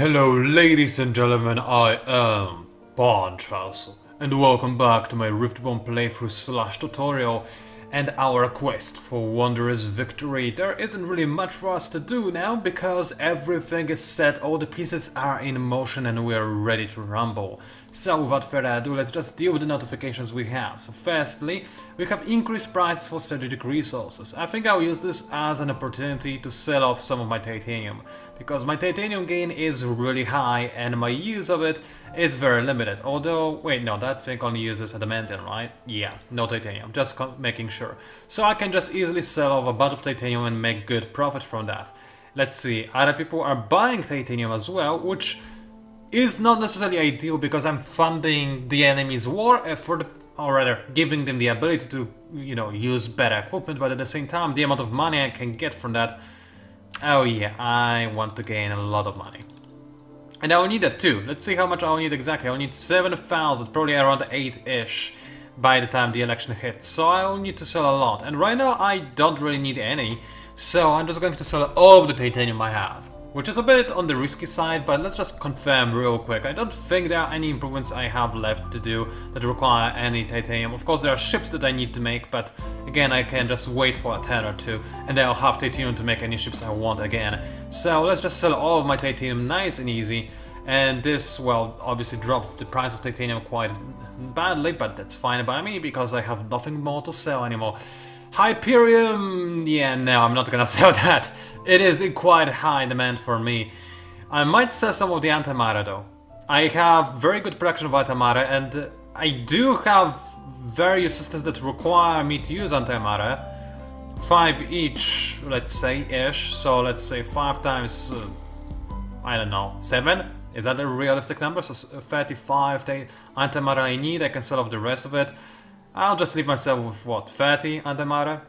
Hello ladies and gentlemen, I am PANCZASU and welcome back to my Riftborn playthrough slash tutorial and our quest for wondrous victory. There isn't really much for us to do now because everything is set, all the pieces are in motion and we're ready to rumble. So without further ado, let's just deal with the notifications we have. So firstly, we have increased prices for strategic resources. I think I'll use this as an opportunity to sell off some of my titanium, because my titanium gain is really high and my use of it is very limited. Although, wait, no, that thing only uses adamantium, right? Yeah, no titanium, just making sure. So I can just easily sell off a bunch of titanium and make good profit from that. Let's see, other people are buying titanium as well, which is not necessarily ideal because I'm funding the enemy's war effort, or rather giving them the ability to, use better equipment, but at the same time the amount of money I can get from that, oh yeah, I want to gain a lot of money. And I'll need that too. Let's see how much I'll need exactly. I'll need 7,000, probably around 8-ish by the time the election hits. So I'll need to sell a lot. And right now I don't really need any, so I'm just going to sell all of the titanium I have. Which is a bit on the risky side, but let's just confirm real quick. I don't think there are any improvements I have left to do that require any titanium. Of course there are ships that I need to make, but again I can just wait for a turn or two and then I'll have titanium to make any ships I want again. So let's just sell all of my titanium nice and easy. And this, well, obviously dropped the price of titanium quite badly, but that's fine by me because I have nothing more to sell anymore. Hyperium, yeah, no, I'm not gonna sell that. It is in quite high demand for me. I might sell some of the antimatter though. I have very good production of antimatter, and I do have various systems that require me to use antimatter. 5 each, let's say, ish. So let's say 5 times, I don't know, 7? Is that a realistic number? So 35 antimatter I need, I can sell off the rest of it. I'll just leave myself with, what, 30 antimatter?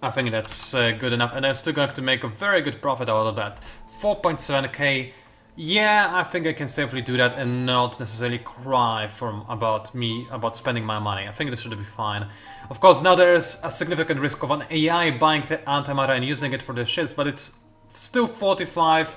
I think that's good enough, and I'm still going to make a very good profit out of that. 4.7k, yeah, I think I can safely do that and not necessarily cry about spending my money. I think this should be fine. Of course, now there's a significant risk of an AI buying the antimatter and using it for the ships, but it's still 45...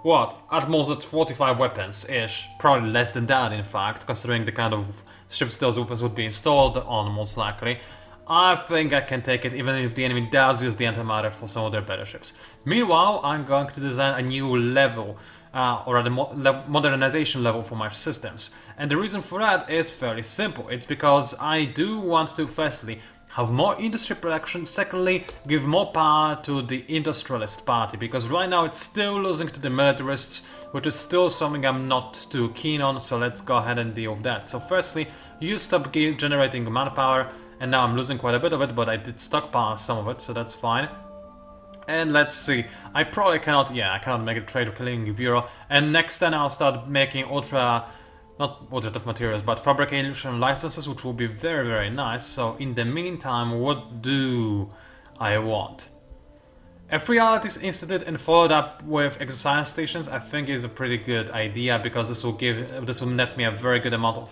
What? At most it's 45 weapons-ish. Probably less than that, in fact, considering the kind of ships those weapons would be installed on, most likely. I think I can take it even if the enemy does use the antimatter for some of their better ships. Meanwhile, I'm going to design a new level, or a modernization level for my systems. And the reason for that is fairly simple. It's because I do want to, firstly, have more industry production, secondly, give more power to the industrialist party, because right now it's still losing to the militarists, which is still something I'm not too keen on, so let's go ahead and deal with that. So firstly, you stop generating manpower, and now I'm losing quite a bit of it, but I did stockpile some of it, so that's fine. And let's see, I probably cannot, I cannot make a trade with Killing Bureau, and next then I'll start making not alternative materials, but fabrication licenses, which will be very, very nice. So in the meantime, what do I want? If realities instituted and followed up with exercise stations, I think is a pretty good idea, because this will net me a very good amount of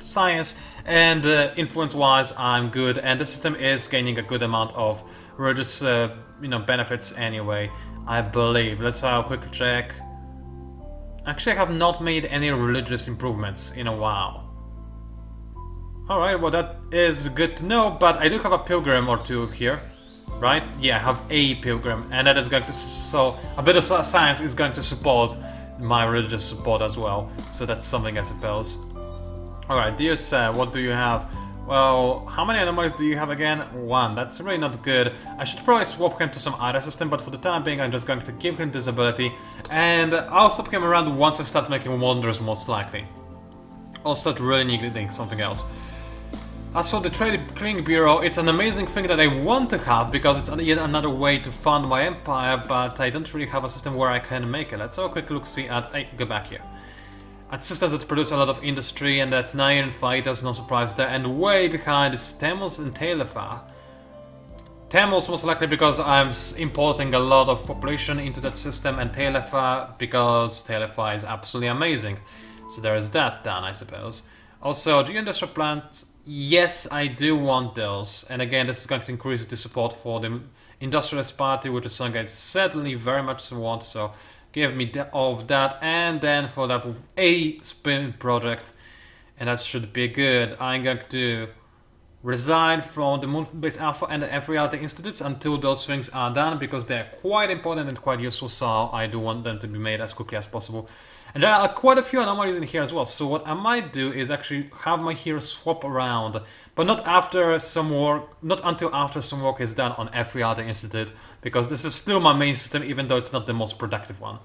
science, and influence-wise, I'm good, and the system is gaining a good amount of religious, benefits anyway, I believe. Let's have a quick check. Actually, I have not made any religious improvements in a while. Alright, well that is good to know, but I do have a pilgrim or two here, right? Yeah, I have a pilgrim, and that is going to... so a bit of science is going to support my religious support as well, so that's something, I suppose. Alright, dear sir, what do you have? Well, how many anomalies do you have again? 1. That's really not good. I should probably swap him to some other system, but for the time being I'm just going to give him this ability, and I'll swap him around once I start making wonders, most likely. I'll start really needing something else. As for the Trading Bureau, it's an amazing thing that I want to have, because it's yet another way to fund my empire, but I don't really have a system where I can make it. Let's have a quick look-see at... Hey, go back here. At systems that produce a lot of industry, and that's Nine Fighters, no surprise there, and way behind is Temos and Telefa. Temos most likely because I'm importing a lot of population into that system, and Telefa because Telefa is absolutely amazing. So there is that done, I suppose. Also, geoindustrial plants, yes, I do want those, and again this is going to increase the support for the industrialist party, which is something I certainly very much want, so give me all of that, and then follow up with a spin project, and that should be good. I'm going to resign from the Moonbase Alpha and the F-Reality Institutes until those things are done, because they're quite important and quite useful, so I do want them to be made as quickly as possible. And there are quite a few anomalies in here as well, so what I might do is actually have my heroes swap around, but not after some work, not until after some work is done on F-Reality Institute, because this is still my main system, even though it's not the most productive one.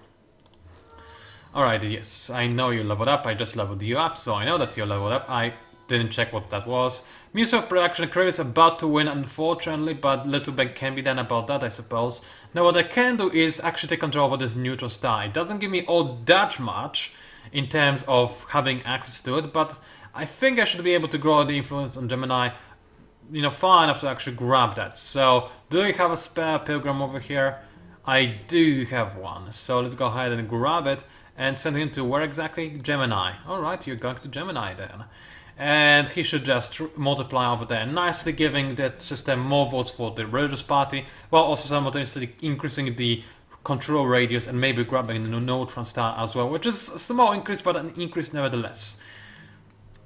Alright, yes, I know you leveled up, I just leveled you up, so I know that you're leveled up. I didn't check what that was. Music of Production Crew is about to win, unfortunately, but little bit can be done about that, I suppose. Now what I can do is actually take control over this neutral star. It doesn't give me all that much in terms of having access to it, but I think I should be able to grow the influence on Gemini, you know, far enough to actually grab that. So, do I have a spare pilgrim over here? I do have one, so let's go ahead and grab it and send him to where exactly? Gemini. Alright, you're going to Gemini then. And he should just multiply over there nicely, giving that system more votes for the religious party, while also simultaneously increasing the control radius and maybe grabbing the neutron star as well, which is a small increase, but an increase nevertheless.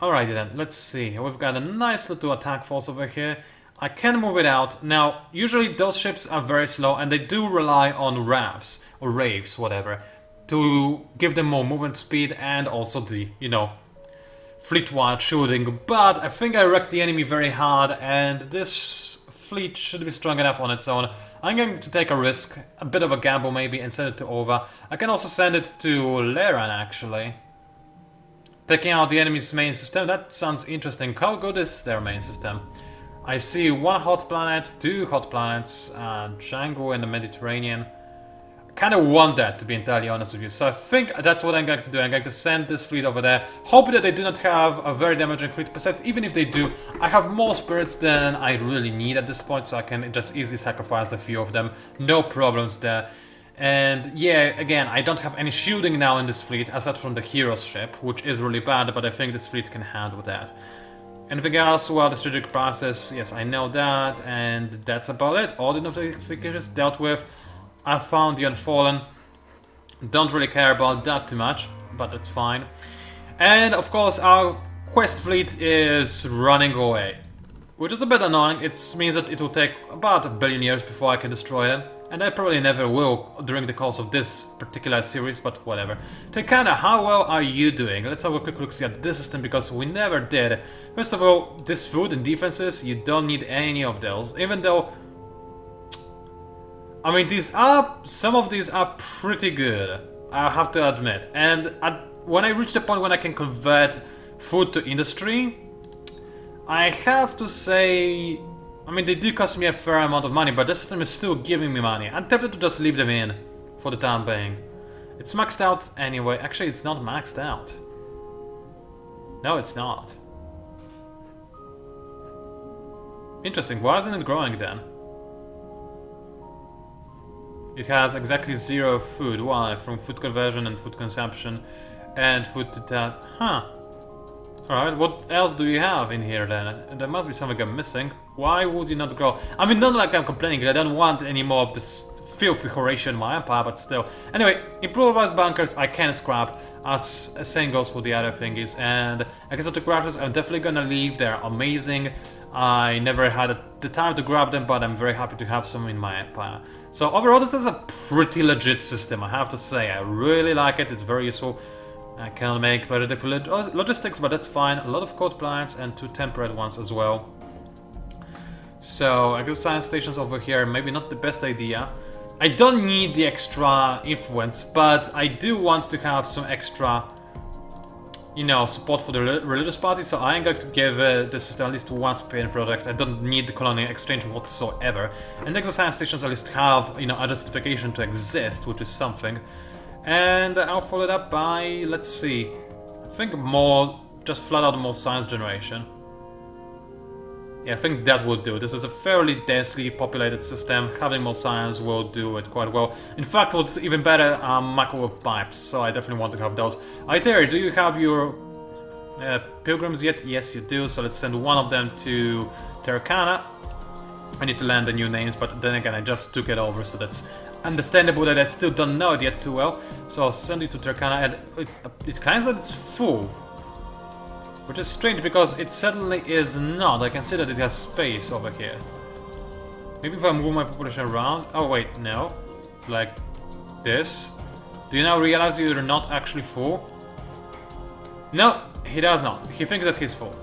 Alrighty then, let's see. We've got a nice little attack force over here. I can move it out. Now, usually those ships are very slow, and they do rely on rafts, or raves, whatever, to give them more movement speed and also the, you know, fleet-wide shooting, but I think I wrecked the enemy very hard, and this fleet should be strong enough on its own. I'm going to take a risk, a bit of a gamble maybe, and send it to Ova. I can also send it to Leran, actually. Taking out the enemy's main system, that sounds interesting. How good is their main system? I see one hot planet, two hot planets, Django and the Mediterranean. Kind of want that, to be entirely honest with you, so I think that's what I'm going to do. I'm going to send this fleet over there, hoping that they do not have a very damaging fleet. Besides, even if they do, I have more spirits than I really need at this point, so I can just easily sacrifice a few of them, no problems there. And yeah, again, I don't have any shielding now in this fleet, aside from the hero's ship, which is really bad, but I think this fleet can handle that. Anything else? Well, the strategic process, yes, I know that, and that's about it. All the notifications dealt with. I found the Unfallen. Don't really care about that too much, but that's fine. And of course our quest fleet is running away, which is a bit annoying. It means that it will take about 1 billion years before I can destroy them, and I probably never will during the course of this particular series, but whatever. Tekana, how well are you doing? Let's have a quick look at this system, because we never did. First of all, this food and defenses, you don't need any of those, even though I mean, some of these are pretty good, I have to admit. And when I reach the point when I can convert food to industry, I have to say, I mean, they do cost me a fair amount of money, but the system is still giving me money. I'm tempted to just leave them in for the time being. It's maxed out anyway. Actually, it's not maxed out. No, it's not. Interesting, why isn't it growing then? It has exactly 0 food. Why? From food conversion and food consumption and food to that. Huh. Alright, what else do you have in here then? There must be something I'm missing. Why would you not grow? I mean, not like I'm complaining, I don't want any more of this filthy Horatio in my empire, but still. Anyway, improvised bunkers I can scrap, as same goes for the other thingies. And exotic crashes I'm definitely gonna leave, they're amazing. I never had the time to grab them, but I'm very happy to have some in my empire. So overall, this is a pretty legit system, I have to say. I really like it, it's very useful. I cannot make predictable logistics, but that's fine. A lot of cold planets and 2 temperate ones as well. So, I guess science stations over here, maybe not the best idea. I don't need the extra influence, but I do want to have some extra, you know, support for the religious party, so I am going to give this system at least 1 spin project. I don't need the colony exchange whatsoever. And the science stations at least have, you know, a justification to exist, which is something. And I'll follow it up by, let's see, I think more, just flat out more science generation. Yeah, I think that will do. This is a fairly densely populated system. Having more science will do it quite well. In fact, what's even better are microwave pipes, so I definitely want to have those. Terry, do you have your pilgrims yet? Yes, you do, so let's send one of them to Terracana. I need to land the new names, but then again, I just took it over, so that's understandable that I still don't know it yet too well. So I'll send it to Turkana, and it claims that it's full. Which is strange because it certainly is not. I can see that it has space over here. Maybe if I move my population around... Oh wait, no. Like this. Do you now realize you're not actually full? No, he does not. He thinks that he's full.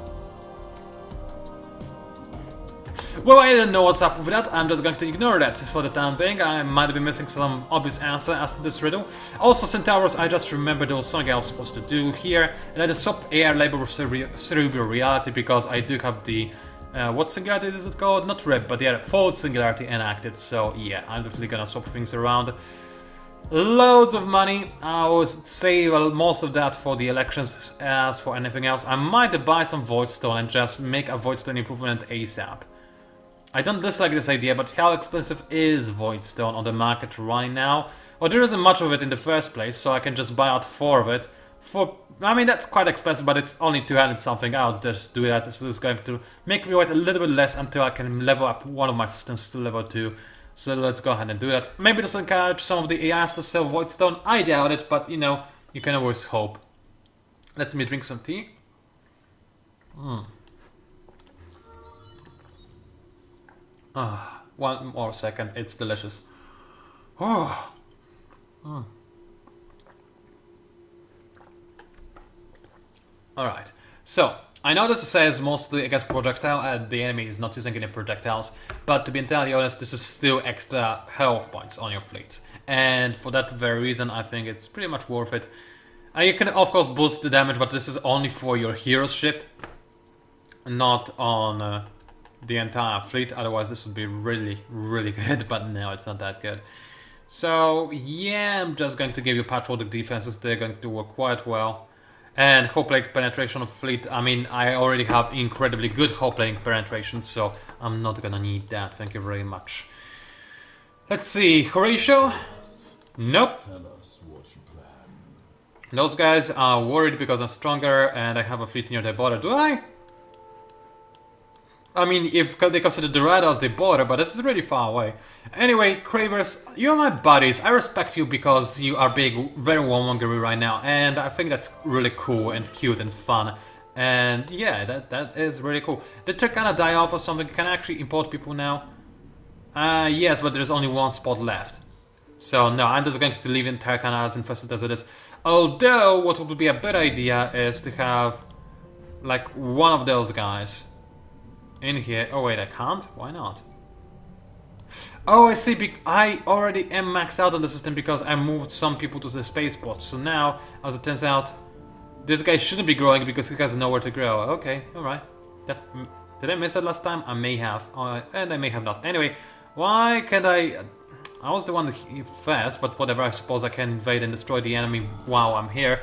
Well, I don't know what's up with that. I'm just going to ignore that for the time being. I might be missing some obvious answer as to this riddle. Also, Centauros, I just remembered there was something I was supposed to do here. And that is swap air label with cerebral reality, because I do have the... what singularity is it called? Not rep, but yeah, fold singularity enacted. So yeah, I'm definitely gonna swap things around. Loads of money. I will save most of that for the elections. As for anything else, I might buy some Voidstone and just make a Voidstone improvement ASAP. I don't dislike this idea, but how expensive is Voidstone on the market right now? Well, there isn't much of it in the first place, so I can just buy out 4 of it. I mean, that's quite expensive, but it's only 200 something. I'll just do that. This is going to make me wait a little bit less until I can level up one of my systems to level 2. So let's go ahead and do that. Maybe this will encourage some of the AIs to sell Voidstone. I doubt it, but you know, you can always hope. Let me drink some tea. One more second, it's delicious. Alright, so I know this says mostly against projectile and the enemy is not using any projectiles, but to be entirely honest, this is still extra health points on your fleet. And for that very reason, I think it's pretty much worth it. You can of course boost the damage, but this is only for your hero's ship, not on the entire fleet. Otherwise this would be really, really good, but no, it's not that good. So yeah, I'm just going to give you patriotic defenses. They're going to work quite well. And hoplite penetration of fleet, I mean, I already have incredibly good hoplite penetration, so I'm not gonna need that. Thank you very much. Let's see, Horatio? Nope. Those guys are worried because I'm stronger and I have a fleet near their border. Do I? I mean, if they consider Dorado as the border, but this is really far away. Anyway, Cravers, you're my buddies. I respect you because you are being very warmongery right now, and I think that's really cool and cute and fun. And yeah, that is really cool. Did Turkana die off or something? Can I actually import people now? Yes, but there's only one spot left. So no, I'm just going to leave in Turkana as infested as it is. Although, what would be a better idea is to have like one of those guys in here. Oh wait, I can't? Why not? Oh, I see. I already am maxed out on the system because I moved some people to the spaceport. So now, as it turns out, this guy shouldn't be growing because he has nowhere to grow. Okay, alright. Did I miss that last time? I may have. And I may have not. Anyway, why can't I... I was the one first, but whatever, I suppose I can invade and destroy the enemy while I'm here.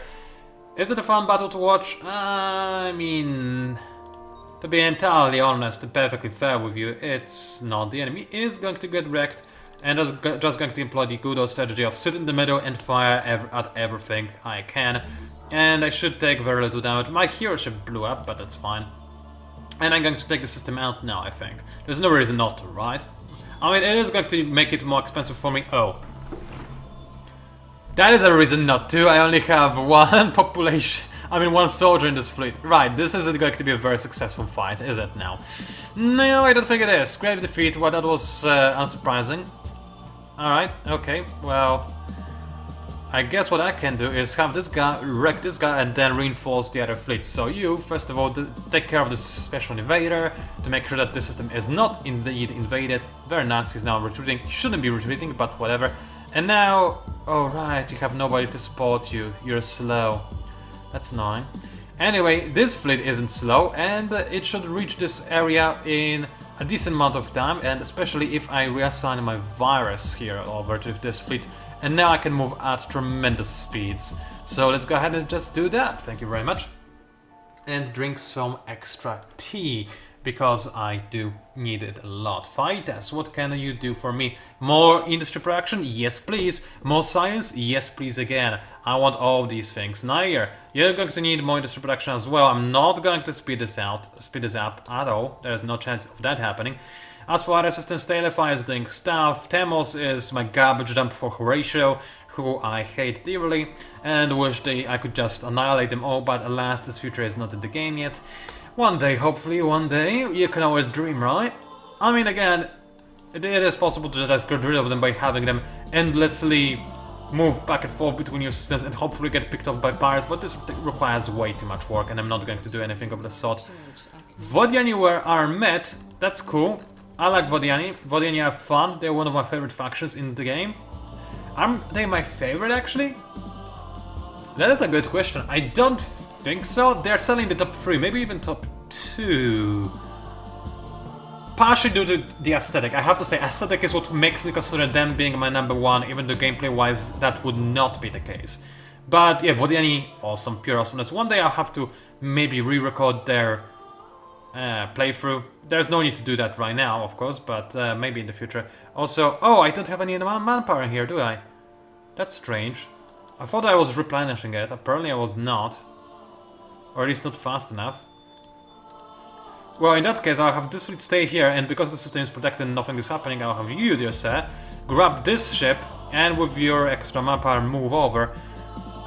Is it a fun battle to watch? I mean... To be entirely honest and perfectly fair with you, it's not. The enemy is going to get wrecked, and I'm just going to employ the good old strategy of sit in the middle and fire at everything I can. And I should take very little damage. My hero ship blew up, but that's fine. And I'm going to take the system out now, I think. There's no reason not to, right? I mean, it is going to make it more expensive for me. Oh. That is a reason not to. I only have one population. I mean, one soldier in this fleet. Right, this isn't going to be a very successful fight, is it now? No, I don't think it is. Grave defeat, well, that was unsurprising. Alright, okay, well... I guess what I can do is have this guy wreck this guy and then reinforce the other fleet. So you, first of all, take care of this special invader to make sure that this system is not indeed invaded. Very nice, he's now retreating. He shouldn't be retreating, but whatever. And now... Oh right, you have nobody to support you. You're slow. That's annoying. Anyway, this fleet isn't slow, and it should reach this area in a decent amount of time, and especially if I reassign my virus here over to this fleet. And now I can move at tremendous speeds. So let's go ahead and just do that. Thank you very much. And drink some extra tea, because I do need it a lot. Playtest, what can you do for me? More industry production? Yes, please. More science? Yes, please again. I want all of these things. Nair, you're going to need more industry production as well. I'm not going to speed this up at all. There's no chance of that happening. As for other assistants, Tailify is doing stuff, Temos is my garbage dump for Horatio, who I hate dearly, and wish I could just annihilate them all, but alas, this future is not in the game yet. One day, hopefully, one day, you can always dream, right? I mean, again, it is possible to just get rid of them by having them endlessly move back and forth between your systems and hopefully get picked off by pirates, but this requires way too much work and I'm not going to do anything of the sort. Vodiani are met, that's cool. I like Vodiani. Vodiani are fun, they're one of my favorite factions in the game. Are they my favorite actually? That is a good question. I don't think so. They're selling the top 3, maybe even top 2. Partially due to the aesthetic. I have to say, aesthetic is what makes me consider them being my number 1, even though gameplay-wise that would not be the case. But yeah, Vodiani, awesome, pure awesomeness. One day I'll have to maybe re-record their playthrough. There's no need to do that right now, of course, but maybe in the future. Also, oh, I don't have any manpower in here, do I? That's strange. I thought I was replenishing it, apparently I was not. Or at least not fast enough. Well, in that case, I'll have this fleet stay here, and because the system is protected and nothing is happening, I'll have you, dear sir, grab this ship, and with your extra manpower move over,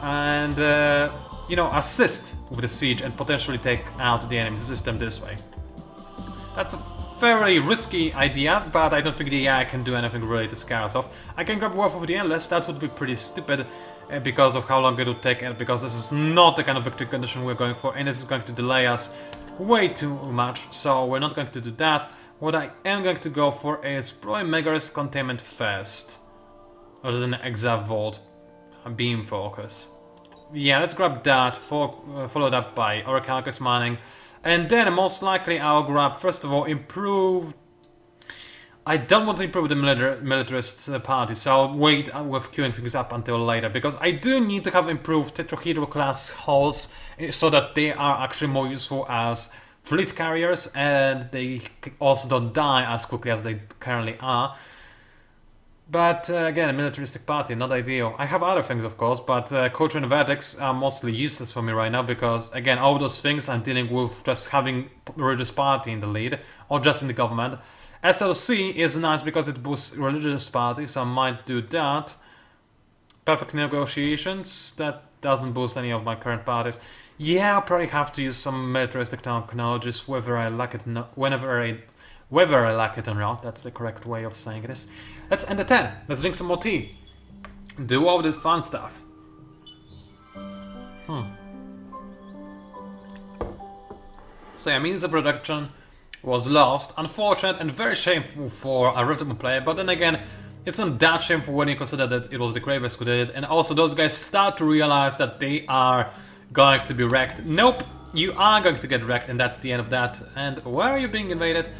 and, you know, assist with the siege and potentially take out the enemy system this way. That's a fairly risky idea, but I don't think the AI can do anything really to scare us off. I can grab Worth of the Endless, that would be pretty stupid, because of how long it would take, and because this is not the kind of victory condition we're going for, and this is going to delay us way too much, so we're not going to do that. What I am going to go for is probably Megaris Containment first, other than Exavolt Beam Focus. Yeah, let's grab that, followed up by Orichalcus Mining, and then most likely I'll grab, first of all, improved... I don't want to improve the militarist party, so I'll wait with queuing things up until later, because I do need to have improved Tetrahedral class hulls so that they are actually more useful as fleet carriers and they also don't die as quickly as they currently are. But again, a militaristic party, not ideal. I have other things, of course, but culture and verdicts are mostly useless for me right now because, again, all those things I'm dealing with just having religious party in the lead or just in the government. SLC is nice because it boosts religious parties, so I might do that. Perfect negotiations, that doesn't boost any of my current parties. Yeah, I'll probably have to use some militaristic technologies whether I like it or not, whether I like it or not, that's the correct way of saying this. Let's end the 10, let's drink some more tea. Do all the fun stuff. So yeah, means the production was lost. Unfortunate and very shameful for a Riftborn player, but then again, it's not that shameful when you consider that it was the Cravers who did it, and also those guys start to realize that they are going to be wrecked. Nope, you are going to get wrecked, and that's the end of that. And where are you being invaded?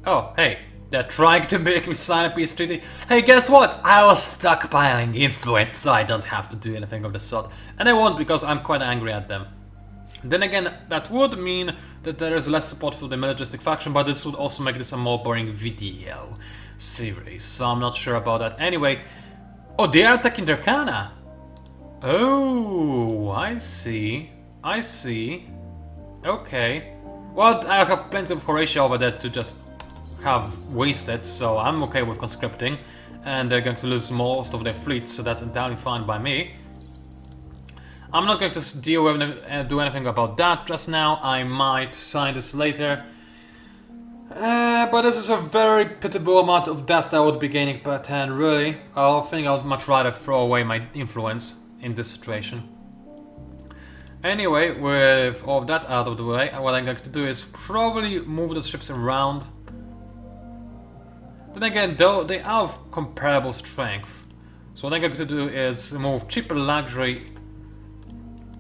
Oh, hey, they're trying to make me sign a peace treaty. Hey, guess what? I was stockpiling influence, so I don't have to do anything of the sort. And I won't because I'm quite angry at them. Then again, that would mean that there is less support for the militaristic faction, but this would also make this a more boring video series, so I'm not sure about that. Anyway, oh, they are attacking Darkana! Oh, I see. I see. Okay. Well, I have plenty of Horatio over there to just have wasted, so I'm okay with conscripting. And they're going to lose most of their fleets, so that's entirely fine by me. I'm not going to deal with do anything about that just now. I might sign this later. But this is a very pitiable amount of dust I would be gaining per turn, really. I think I would much rather throw away my influence in this situation. Anyway, with all of that out of the way, what I'm going to do is probably move the ships around. Then again, though, they are of comparable strength. So what I'm going to do is move cheaper luxury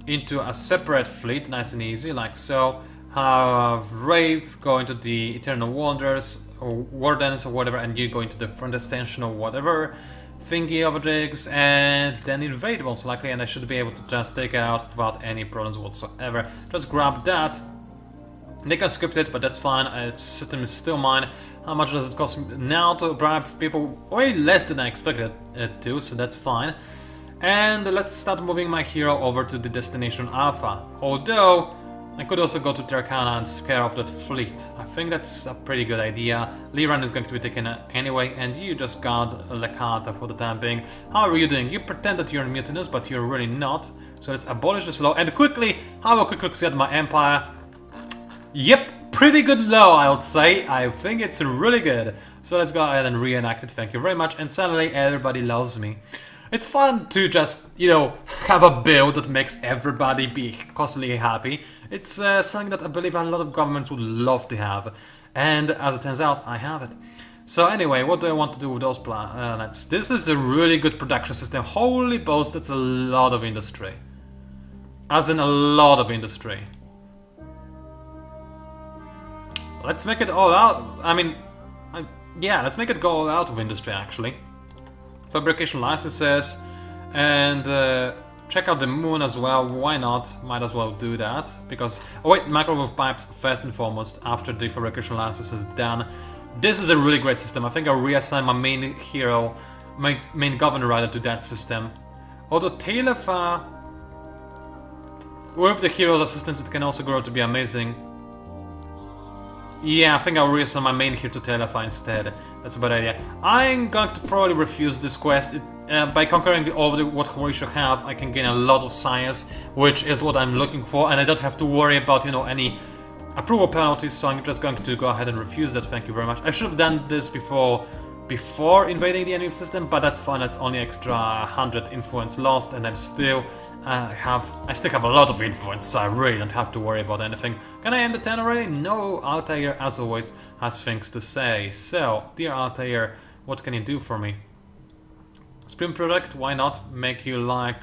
into a separate fleet, nice and easy, like so. Have Wraith go into the Eternal Wanderers, or Wardens or whatever, and you go into the front extension or whatever thingy of jigs, and then invade most likely, and I should be able to just take it out without any problems whatsoever. Just grab that. They can script it, but that's fine, its system is still mine. How much does it cost me now to bribe people? Way less than I expected it to, so that's fine. And let's start moving my hero over to the destination Alpha. Although, I could also go to Terracana and scare off that fleet. I think that's a pretty good idea. Liran is going to be taken anyway, and you just guard Lecata for the time being. How are you doing? You pretend that you're mutinous, but you're really not. So let's abolish this law and quickly have a quick look at my empire. Yep, pretty good law, I would say. I think it's really good. So let's go ahead and reenact it. Thank you very much. And suddenly everybody loves me. It's fun to just, you know, have a bill that makes everybody be constantly happy. It's something that I believe a lot of governments would love to have. And as it turns out, I have it. So anyway, what do I want to do with those planets? This is a really good production system. Holy balls, that's a lot of industry. As in a lot of industry. Let's make it all out. I mean, yeah, let's make it go all out of industry actually. Fabrication licenses, and check out the moon as well. Why not? Might as well do that because oh wait, microwave pipes first and foremost after the fabrication license is done. This is a really great system. I think I'll reassign my main hero, my main governor rather, to that system. Although Tailafar, with the hero's assistance, it can also grow to be amazing. Yeah, I think I'll reassign my main hero to Tailafar instead. That's a bad idea. I'm going to probably refuse this quest. By conquering over what Horatio have, I can gain a lot of science, which is what I'm looking for, and I don't have to worry about, you know, any approval penalties, so I'm just going to go ahead and refuse that. Thank you very much. I should have done this before invading the enemy system, but that's fine. That's only extra 100 influence lost, and I'm still I still have a lot of influence, so I really don't have to worry about anything. Can I end the turn already? No, Altair, as always, has things to say. So, dear Altair, what can you do for me? Spring product, why not? Make you like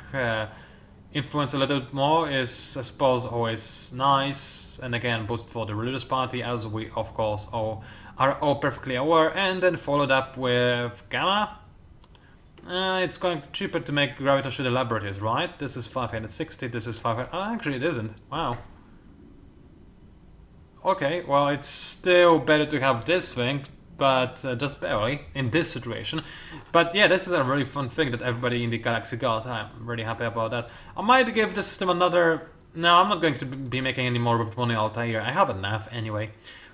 influence a little bit more is, I suppose, always nice. And again, boost for the religious party, as we, of course, are all perfectly aware. And then followed up with Gamma. It's going cheaper to make gravitational laboratories, right? This is 560, this is 500... Oh, actually it isn't. Wow. Okay, well, it's still better to have this thing, but just barely, in this situation. But yeah, this is a really fun thing that everybody in the galaxy got. I'm really happy about that. I might give the system another... No, I'm not going to be making any more Riftborn Altair. I have enough anyway.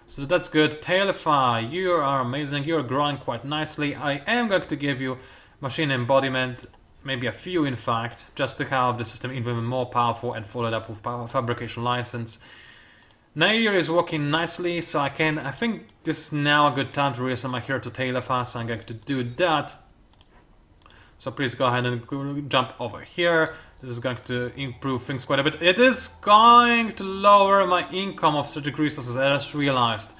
So that's good. Tailify, you are amazing. You're growing quite nicely. I am going to give you machine embodiment, maybe a few in fact, just to have the system even more powerful and followed up with fabrication license. Nair is working nicely, so I think this is now a good time to reassign my hero to Tailafar, so I'm going to do that. So please go ahead and jump over here. This is going to improve things quite a bit. It is going to lower my income of strategic resources. I just realized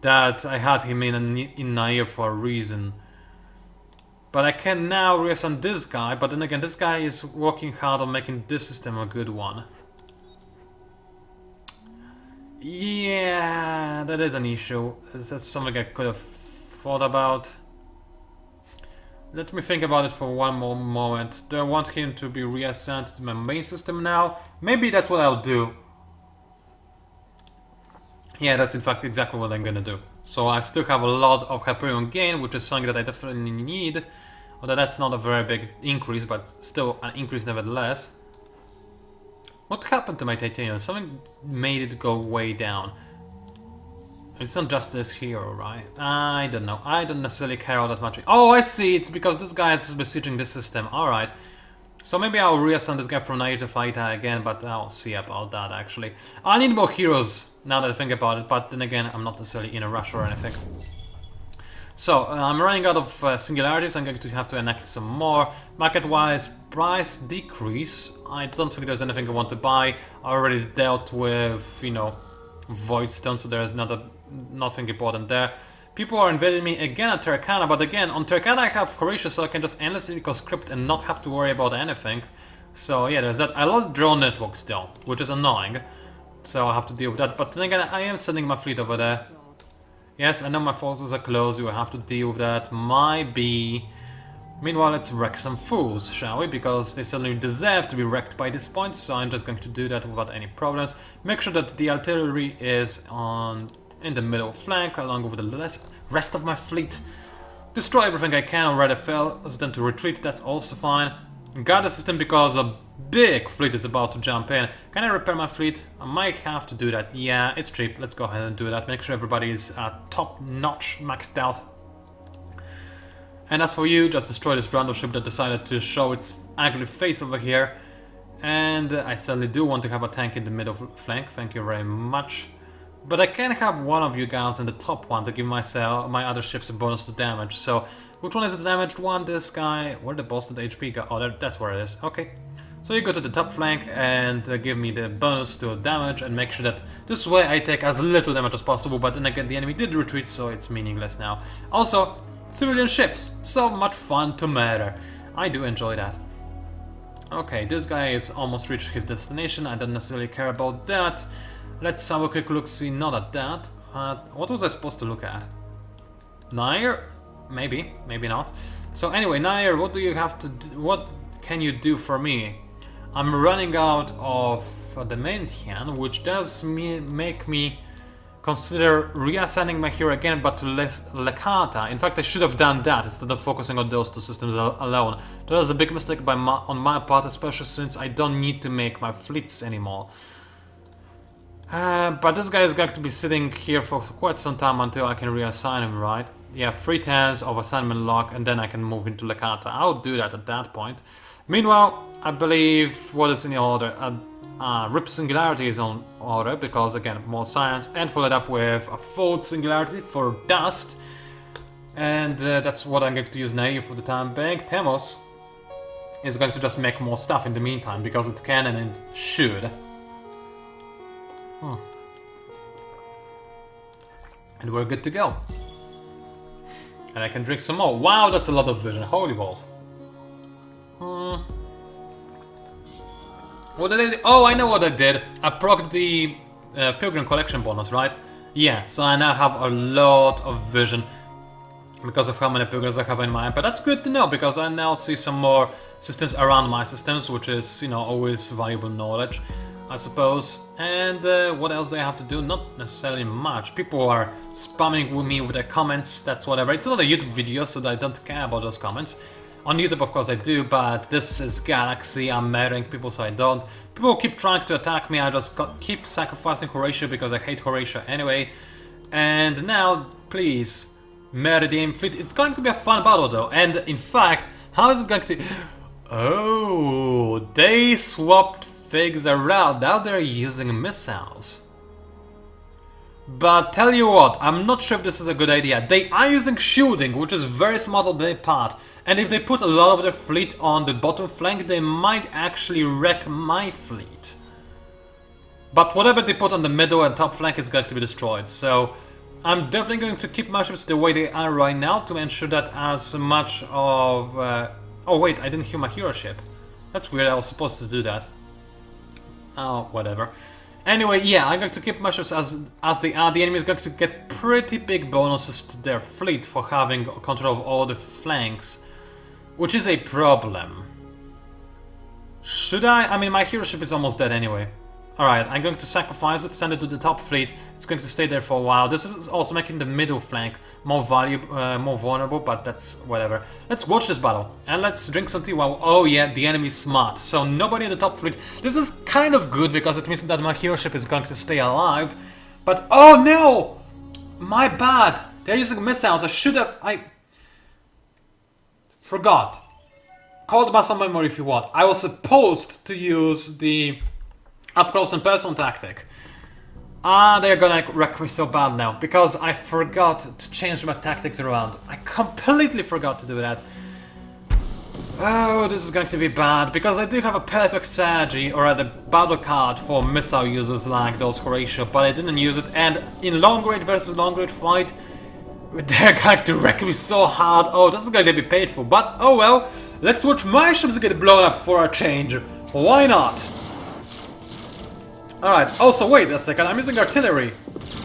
that I had him in Nair for a reason. But I can now reassign this guy, but then again, this guy is working hard on making this system a good one. Yeah, that is an issue. That's something I could have thought about. Let me think about it for one more moment. Do I want him to be reassigned to my main system now? Maybe that's what I'll do. Yeah, that's in fact exactly what I'm gonna do. So I still have a lot of Hyperion gain, which is something that I definitely need. Although that's not a very big increase, but still an increase nevertheless. What happened to my titanium? Something made it go way down. It's not just this hero, right? I don't know. I don't necessarily care all that much. Oh, I see. It's because this guy is besieging this system. Alright. So maybe I'll reassign this guy from Nair to Faita again, but I'll see about that actually. I need more heroes now that I think about it, but then again, I'm not necessarily in a rush or anything. So, I'm running out of singularities. I'm going to have to enact some more. Market-wise, price decrease. I don't think there's anything I want to buy. I already dealt with, you know, Void Stone, so there's nothing important there. People are invading me again at Terracana, but again, on Terracana I have Horatio, so I can just endlessly conscript and not have to worry about anything. So yeah, there's that. I lost drone network still, which is annoying. So I'll have to deal with that. But then again, I am sending my fleet over there. Yes, I know my forces are close, you will have to deal with that. Might be... Meanwhile, let's wreck some fools, shall we? Because they certainly deserve to be wrecked by this point, so I'm just going to do that without any problems. Make sure that the artillery is in the middle flank, along with the rest of my fleet. Destroy everything I can, already fails them to retreat, that's also fine. Guard the system because a big fleet is about to jump in. Can I repair my fleet? I might have to do that. Yeah, it's cheap. Let's go ahead and do that. Make sure everybody is top notch, maxed out. And as for you, just destroy this random ship that decided to show its ugly face over here. And I certainly do want to have a tank in the middle flank. Thank you very much. But I can have one of you guys in the top one to give my other ships a bonus to damage. So, which one is the damaged one? This guy. Where the boosted HP go? Oh, that's where it is. Okay. So you go to the top flank and give me the bonus to damage and make sure that this way I take as little damage as possible. But then again, the enemy did retreat, so it's meaningless now. Also, civilian ships. So much fun to murder. I do enjoy that. Okay, this guy is almost reached his destination. I don't necessarily care about that. Let's have a quick look-see, not at that. What was I supposed to look at? Nair? Maybe, maybe not. So anyway, Nair, what do you have to do? What can you do for me? I'm running out of Adamantium, which does make me consider reassigning my hero again, but to Lekata. In fact, I should have done that instead of focusing on those two systems alone. That was a big mistake on my part, especially since I don't need to make my fleets anymore. But this guy is going to be sitting here for quite some time until I can reassign him, right? Yeah, 3 turns of assignment lock, and then I can move into Lekata. I'll do that at that point. Meanwhile, I believe what is in the order? Rip Singularity is on order, because again, more science, and followed up with a fourth Singularity for Dust. And that's what I'm going to use now for the time being. Temos is going to just make more stuff in the meantime, because it can and it should. And we're good to go. And I can drink some more. Wow, that's a lot of vision. Holy balls. What did I do? Oh, I know what I did. I procced the Pilgrim Collection bonus, right? Yeah, so I now have a lot of vision because of how many pilgrims I have in mind. But that's good to know, because I now see some more systems around my systems, which is, you know, always valuable knowledge, I suppose. And what else do I have to do? Not necessarily much. People are spamming with me with their comments, that's whatever. It's not a YouTube video, so I don't care about those comments. On YouTube, of course, I do, but this is Galaxy. I'm murdering people, so I don't. People keep trying to attack me. I just keep sacrificing Horatio because I hate Horatio anyway. And now, please, murder the aim fleet. It's going to be a fun battle, though. And in fact, how is it going to... Oh, they swapped things around. Now they're using missiles. But tell you what, I'm not sure if this is a good idea. They are using shielding, which is very smart on their part. And if they put a lot of their fleet on the bottom flank, they might actually wreck my fleet. But whatever they put on the middle and top flank is going to be destroyed. So I'm definitely going to keep my ships the way they are right now to ensure that as much of... Oh wait, I didn't heal my hero ship. That's weird, I was supposed to do that. Oh, whatever. Anyway, yeah, I'm going to keep my ships as they are. The enemy is going to get pretty big bonuses to their fleet for having control of all the flanks, which is a problem. Should I? I mean, my hero ship is almost dead anyway. Alright, I'm going to sacrifice it, send it to the top fleet. It's going to stay there for a while. This is also making the middle flank more vulnerable, but that's whatever. Let's watch this battle, and let's drink some tea while... Oh yeah, the enemy's smart. So nobody in the top fleet. This is kind of good, because it means that my hero ship is going to stay alive. But, oh no! My bad! They're using missiles. I should have... I forgot. Call the muscle memory if you want. I was supposed to use the up close and personal tactic. They're gonna wreck me so bad now, because I forgot to change my tactics around. I completely forgot to do that. Oh, this is going to be bad, because I do have a perfect strategy, or a battle card for missile users like those Horatio, but I didn't use it, and in long range versus long range fight, they're going to wreck me so hard. Oh, this is going to be painful, but oh well. Let's watch my ships get blown up for a change. Why not? Alright, also wait a second, I'm using artillery.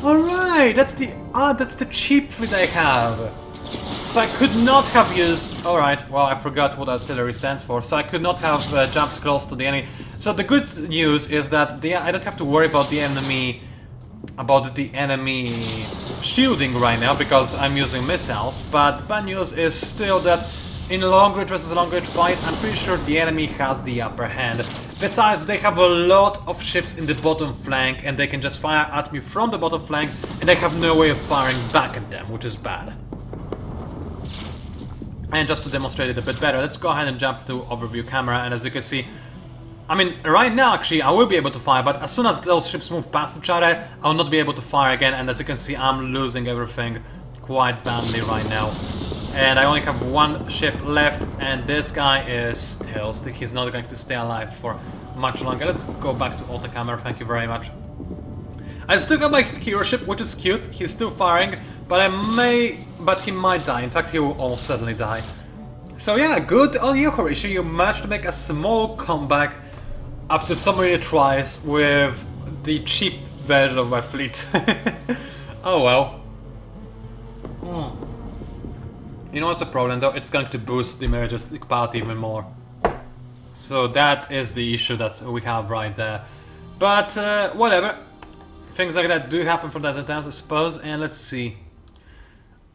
Alright, that's the cheap fleet I have. So I could not have used... Alright, well I forgot what artillery stands for, so I could not have jumped close to the enemy. So the good news is that I don't have to worry about the enemy... shielding right now, because I'm using missiles. But bad news is still that in a long range versus a long range fight, I'm pretty sure the enemy has the upper hand. Besides, they have a lot of ships in the bottom flank, and they can just fire at me from the bottom flank, and they have no way of firing back at them, which is bad. And just to demonstrate it a bit better, let's go ahead and jump to overview camera, and as you can see, I mean, right now actually I will be able to fire, but as soon as those ships move past each other, I'll not be able to fire again, and as you can see, I'm losing everything quite badly right now. And I only have one ship left, and this guy is still stick. He's not going to stay alive for much longer. Let's go back to auto camera, thank you very much. I still got my hero ship, which is cute. He's still firing, but he might die. In fact, he will almost certainly die. So yeah, good on you, Horatio. You managed to make a small comeback after so many tries with the cheap version of my fleet. Oh well. You know what's a problem though? It's going to boost the majestic part even more. So that is the issue that we have right there. But whatever. Things like that do happen from time to time, I suppose. And let's see.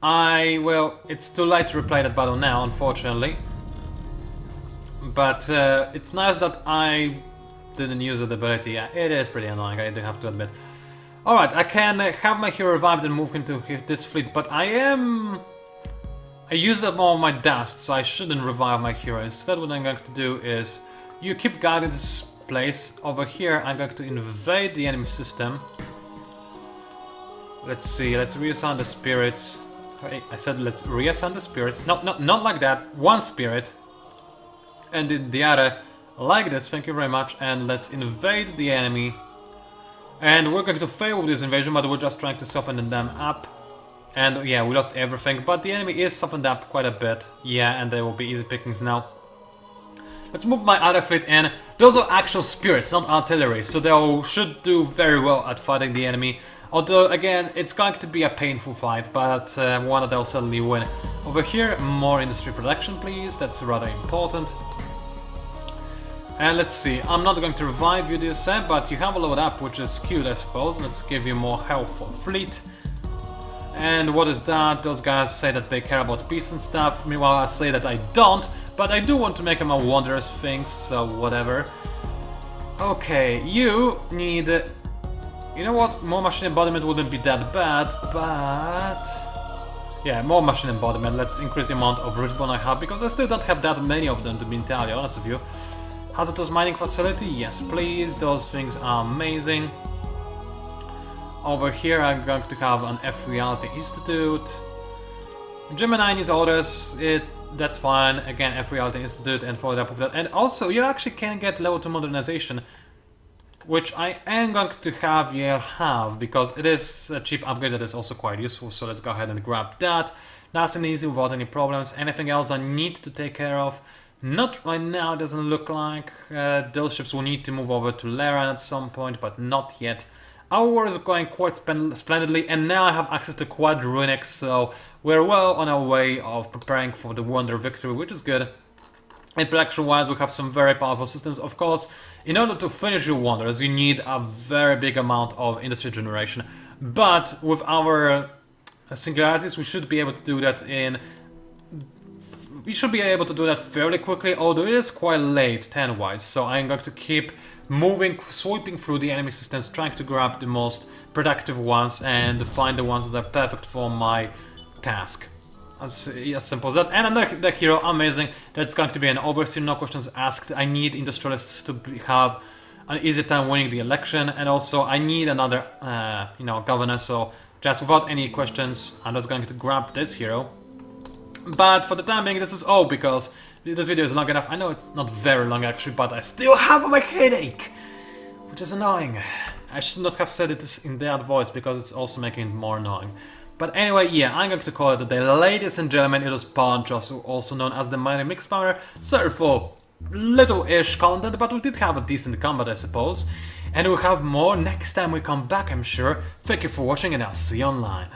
Well, it's too late to replay that battle now, unfortunately. But it's nice that I didn't use that ability. Yeah, it is pretty annoying, I do have to admit. Alright, I can have my hero revived and move into this fleet, but I used up all of my dust, so I shouldn't revive my hero. Instead, what I'm going to do is, you keep guarding this place. Over here, I'm going to invade the enemy system. Let's see, let's reassign the spirits. Hey, I said let's reassign the spirits. No, not like that. One spirit. And then the other, like this, thank you very much. And let's invade the enemy. And we're going to fail with this invasion, but we're just trying to soften them up. And yeah, we lost everything, but the enemy is softened up quite a bit. Yeah, and they will be easy pickings now. Let's move my other fleet in. Those are actual spirits, not artillery, so they should do very well at fighting the enemy. Although, again, it's going to be a painful fight, but one that they'll certainly win. Over here, more industry production, please. That's rather important. And let's see, I'm not going to revive you, dear Seb, but you have a load up, which is cute, I suppose. Let's give you more health for fleet. And what is that? Those guys say that they care about peace and stuff. Meanwhile, I say that I don't, but I do want to make them a wondrous things, so whatever. Okay, you need... You know what? More machine embodiment wouldn't be that bad, but... Yeah, more machine embodiment. Let's increase the amount of Riftborn I have, because I still don't have that many of them, to be entirely honest with you. Hazardous mining facility? Yes, please. Those things are amazing. Over here, I'm going to have an F Reality Institute. Gemini needs orders. That's fine. Again, F Reality Institute, and follow up with that. And also, you actually can get level 2 modernization, which I am going to have, because it is a cheap upgrade that is also quite useful. So let's go ahead and grab that. Nice and easy without any problems. Anything else I need to take care of? Not right now, it doesn't look like. Those ships will need to move over to Laren at some point, but not yet. Our war is going quite splendidly, and now I have access to Quad Runic, so we're well on our way of preparing for the Wonder victory, which is good. And production-wise, we have some very powerful systems. Of course, in order to finish your wonders, you need a very big amount of industry generation. But with our singularities, we should be able to do that fairly quickly, although it is quite late, 10-wise. So I'm going to keep sweeping through the enemy systems, trying to grab the most productive ones and find the ones that are perfect for my task. As simple as that. And another hero, amazing. That's going to be an overseer, no questions asked. I need industrialists to have an easy time winning the election, and also I need another, governor. So just without any questions, I'm just going to grab this hero. But for the time being, this is all because this video is long enough. I know it's not very long actually, but I still have my headache, which is annoying. I should not have said it in that voice because it's also making it more annoying. But anyway, yeah, I'm going to call it a day. Ladies and gentlemen, it was PANCZASU, also known as the Mighty Mix Power. Sorry for little-ish content, but we did have a decent combat, I suppose. And we'll have more next time we come back, I'm sure. Thank you for watching, and I'll see you online.